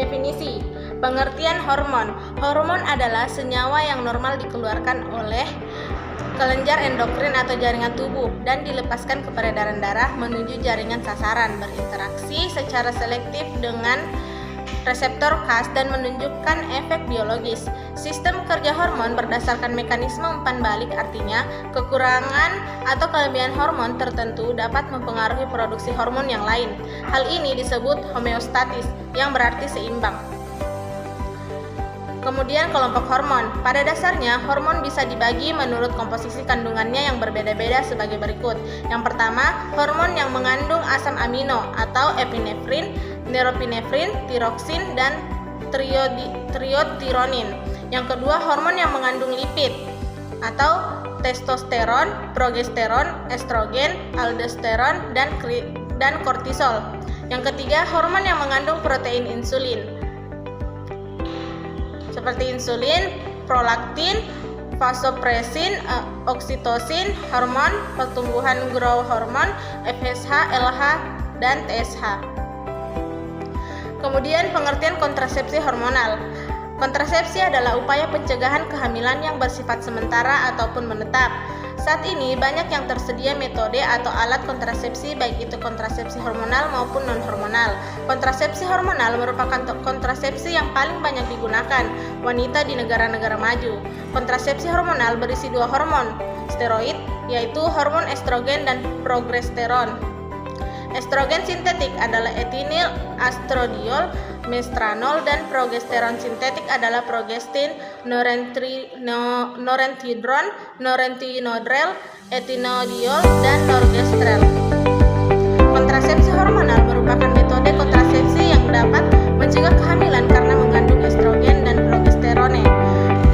Definisi. Pengertian hormon. Hormon adalah senyawa yang normal dikeluarkan oleh kelenjar endokrin atau jaringan tubuh dan dilepaskan ke peredaran darah menuju jaringan sasaran, berinteraksi secara selektif dengan reseptor khas dan menunjukkan efek biologis. Sistem kerja hormon berdasarkan mekanisme umpan balik, artinya kekurangan atau kelebihan hormon tertentu dapat mempengaruhi produksi hormon yang lain. Hal ini disebut homeostatis, yang berarti seimbang. Kemudian kelompok hormon. Pada dasarnya, hormon bisa dibagi menurut komposisi kandungannya yang berbeda-beda sebagai berikut. Yang pertama, hormon yang mengandung asam amino atau epinefrin, norepinefrin, tiroksin, dan triotironin. Yang kedua, hormon yang mengandung lipid atau testosteron, progesteron, estrogen, aldosteron, dan kortisol. Yang ketiga, hormon yang mengandung protein insulin seperti insulin, prolaktin, vasopresin, oksitosin, hormon pertumbuhan growth hormone, FSH, LH, dan TSH. Kemudian pengertian kontrasepsi hormonal. Kontrasepsi adalah upaya pencegahan kehamilan yang bersifat sementara ataupun menetap. Saat ini banyak yang tersedia metode atau alat kontrasepsi, baik itu kontrasepsi hormonal maupun non-hormonal. Kontrasepsi hormonal merupakan kontrasepsi yang paling banyak digunakan wanita di negara-negara maju. Kontrasepsi hormonal berisi dua hormon steroid, yaitu hormon estrogen dan progesteron. Estrogen sintetik adalah etinil, astrodiol, mestranol, dan progesteron sintetik adalah progestin, norentidron, norentinodrel, etinodiol, dan norgestrel. Kontrasepsi hormonal merupakan metode kontrasepsi yang dapat mencegah kehamilan karena mengandung estrogen dan progesterone.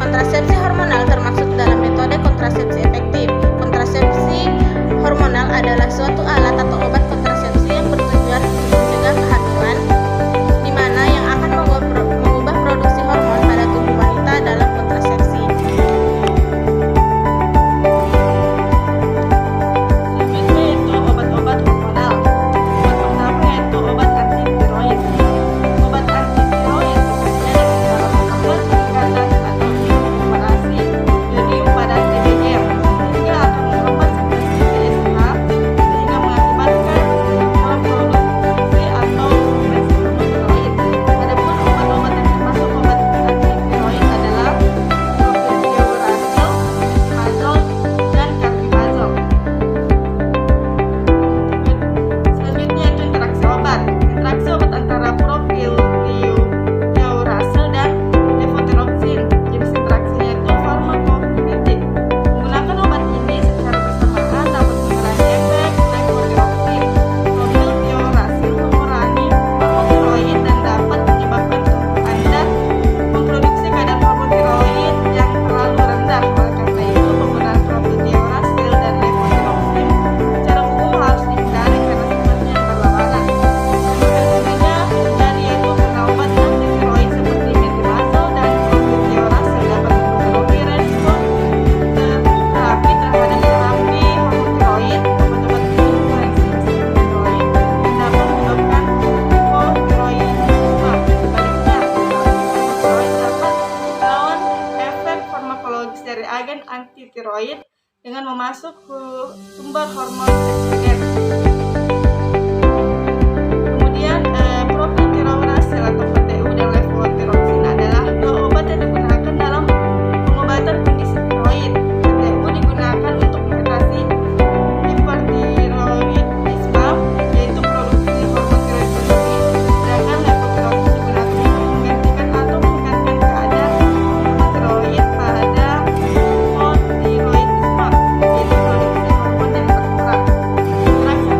Kontrasepsi hormonal termasuk dalam metode kontrasepsi efektif. Kontrasepsi hormonal adalah suatu alat atau obat kontrasepsi yang bertujuan untuk mencegah kehamilan, di mana yang akan mengubah produksi hormon pada tubuh wanita dalam kontrasepsi. Selanjutnya yaitu obat-obat hormonal. Obat pertama yaitu obat antitiroid. Obat antitiroid bekerja dengan cara menghambat ikatan atau operasi iodium pada TBR, sehingga akan merupakan sekresi TSH, sehingga mengakibatkan produksi atau sekresi hormon tiroid. Adapun obat-obat yang termasuk obat antitiroid adalah propiondiuracil, mezotrizol, dan carfimazole. Selanjutnya itu interaksi obat. Interaksi obat antara propiondiuracil dan levotiroxin. Jenis interaksinya itu farmakokinetik. Menggunakan obat ini secara bersamaan dapat mengurangi efek levotiroxin. Propiondiuracil mengurangi hormon tiroid dan dapat menyebabkan tubuh Anda memproduksi kadar hormon tiroid yang terlalu rendah. Oleh karena itu, penggunaan propiondiuracil dan levotiroxin secara umum harus dihindari karena sifatnya yang berlawanan. Efeknya dan yaitu karena obat antitiroid seperti metimazol dan propiondiuracil dapat memenuhi resiko terapi terhadap terapi hormon tiroid. Obat-obat ini mengurangi sekresi tiroid dan dapat menyebabkan hipotiroidisme. Sebaliknya, tiroid dapat melawan efek farmakologis dari agen antitiroid dengan memasuk sumber hormon estrogen. Kemudian propiondiuracil atau PTU dan levotiroxin adalah dua obat yang digunakan dalam pengobatan kondisi tiroid. PTU digunakan untuk mengatasi hipertiroidisme, yaitu produksi hormon tiroid berlebih, sedangkan levotiroxin digunakan untuk menggantikan atau meningkatkan keadaan hormon tiroid pada hipotiroidisme, yaitu produksi hormon yang berkurang. Interaksi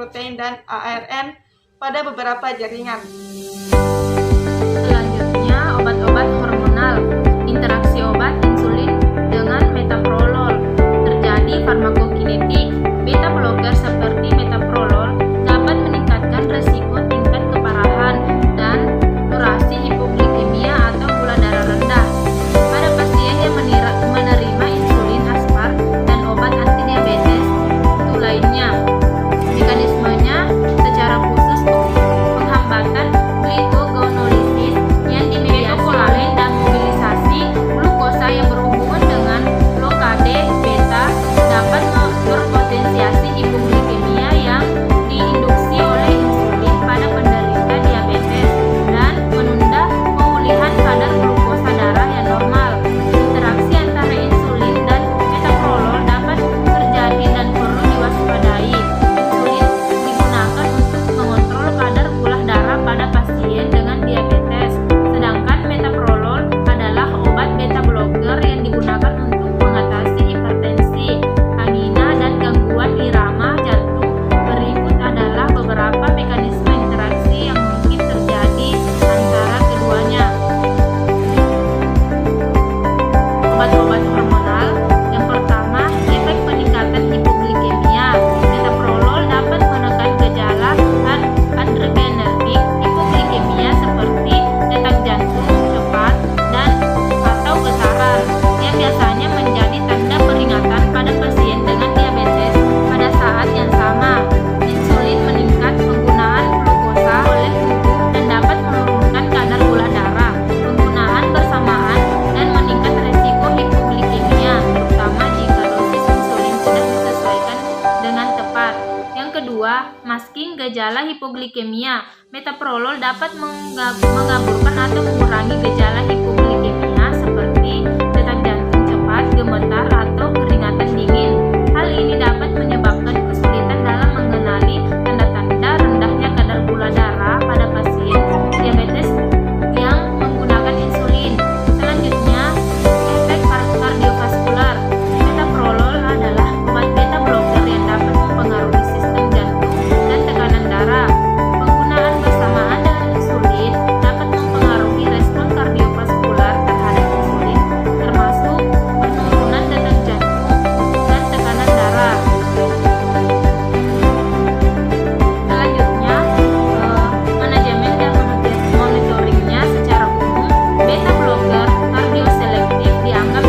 protein dan ARN pada beberapa jaringan. Selanjutnya, obat-obat hormonal. Interaksi obat insulin dengan metoprolol. Terjadi farmakokinetik. Beta blocker seperti metoprolol dapat meningkatkan resiko tingkat keparahan dan durasi hipoglikemia atau gula darah rendah pada pasien yang menerima insulin aspar dan obat antidiabetes untuk lainnya. Mekanismenya secara khusus penghambatan glycogonolisis yang dimediasi oleh dan mobilisasi glukosa yang berhubungan dengan blokade beta dapat berpotensiasi hipoglikemia yang diinduksi oleh insulin pada penderita diabetes dan menunda pemulihan kadar glukosa darah yang normal. Interaksi antara insulin dan metoprolol dapat terjadi dan perlu diwaspadai. Insulin digunakan untuk mengontrol kadar gula darah pada pasien dengan diabetes, sedangkan metoprolol adalah obat beta blocker yang digunakan untuk mengatasi hipertensi, angina, dan gangguan irama jantung. Berikut adalah beberapa mekanisme interaksi yang mungkin terjadi antara keduanya. Obat-obat hormonal. Yang pertama, efek peningkatan hipoglikemia. Metoprolol dapat menekan gejala adrenergic hipoglikemia seperti detak jantung cepat dan atau getaran, yang biasanya menjadi tanda peringatan pada pasien dengan diabetes. Pada saat yang sama, insulin meningkat penggunaan glukosa oleh tubuh dan dapat menurunkan kadar gula darah. Penggunaan bersamaan dan meningkat resiko hipoglikemia, terutama jika dosis insulin tidak disesuaikan dengan tepat. Yang kedua, masking gejala hipoglikemia. Metoprolol dapat mengaburkan atau mengurangi gejala hipoglikemia seperti detak jantung cepat, gemetar, atau keringatan dingin. Hal ini dapat menyebabkan kesulitan dalam mengenali tanda-tanda rendahnya kadar gula darah pada pasien diabetes yang menggunakan insulin. Selanjutnya, efek kardiovaskular. Metoprolol adalah obat beta blocker yang dapat mempengaruhi sistem jantung dan tekanan darah. Penggunaan bersamaan dengan insulin dapat mempengaruhi respon kardiovaskular terhadap insulin, termasuk penurunan detak jantung dan tekanan darah. Selanjutnya, manajemen dan monitoringnya secara umum. Beta blocker kardioselektif dianggap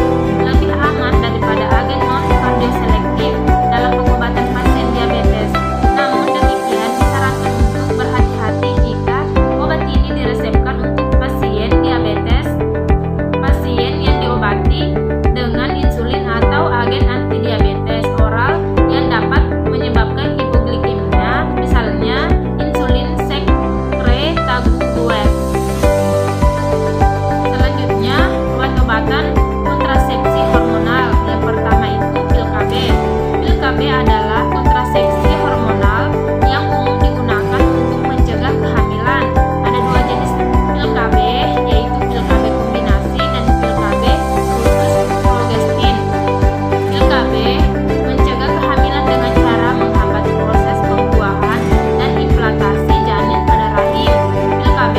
lebih aman daripada agen non-kardioselektif dalam pengobatan pasien diabetes. Namun demikian, disarankan untuk berhati-hati jika obat ini diresepkan untuk pasien diabetes, pasien yang diobati dengan insulin atau agen antidiabetes oral yang dapat menyebabkan hipoglikemia, misalnya insulin sekretagogues. Selanjutnya, obat-obatan kontrasepsi hormonal. Yang pertama itu pil KB. Pil KB adalah kontrasepsi hormonal yang umum digunakan untuk mencegah kehamilan. Ada dua jenis pil KB, yaitu pil KB kombinasi dan pil KB khusus progestin. Pil KB mencegah kehamilan dengan cara menghambat proses pembuahan dan implantasi janin pada rahim. Pil KB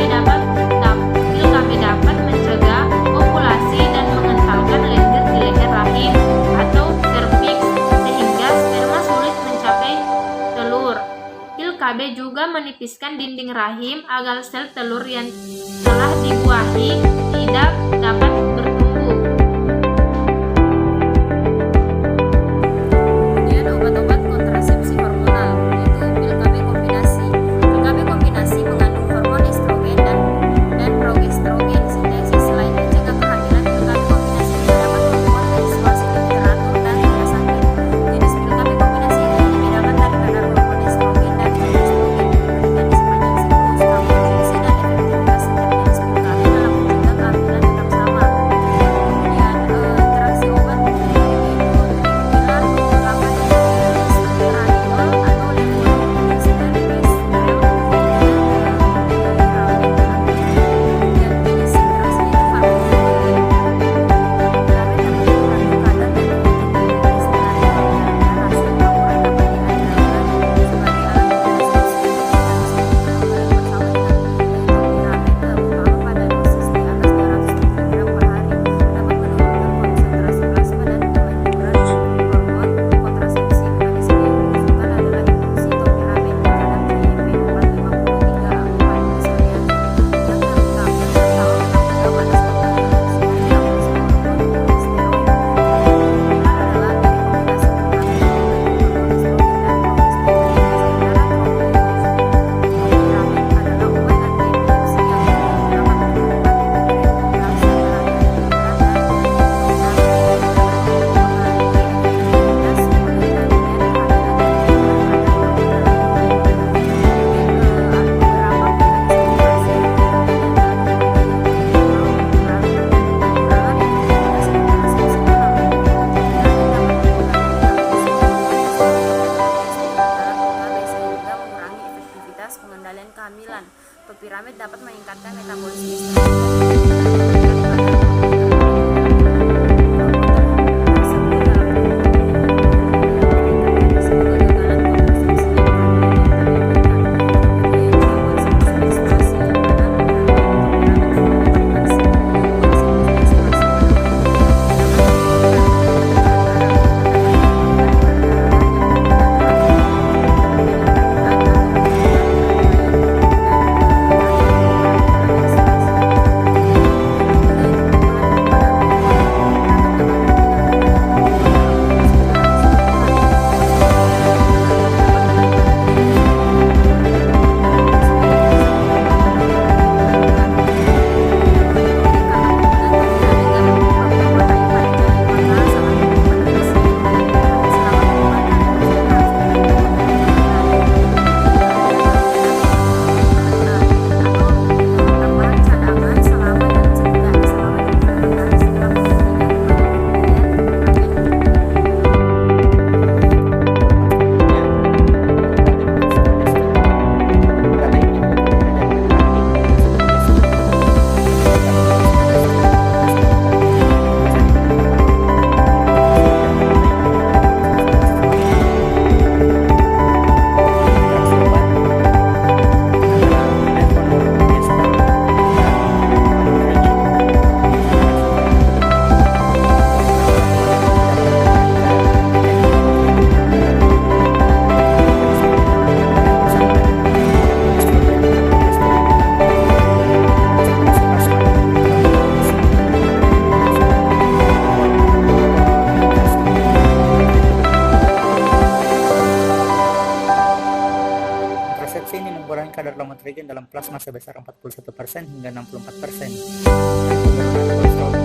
dapat mencegah ovulasi dan mengentalkan lendir di leher rahim atau serviks sehingga sperma sulit mencapai telur. Pil KB juga menipiskan dinding rahim agar sel telur yang telah dibuahi tidak dapat bertumbuh. Kemudian obat-obat kontrasepsi hormonal, yaitu pil KB kombinasi. Pil KB kombinasi mengandung hormon estrogen dan progestrogen sintesis. Selain mencegah kehamilan, pil KB kombinasi juga dapat membuat menstruasi lebih teratur dan tidak sakit. Jenis pil KB kombinasi ini dibedakan dari kadar hormon estrogen dan progestrogen diberikan di sepanjang siklus, namun fungsi dan efektivitas setiap jenis pil KB dalam mencegah kehamilan pengendalian kehamilan. Topiramid dapat meningkatkan metabolisme estrogen Kontrasepsi ini mengurangi kadar lamotrigin dalam plasma sebesar 41% hingga 64%.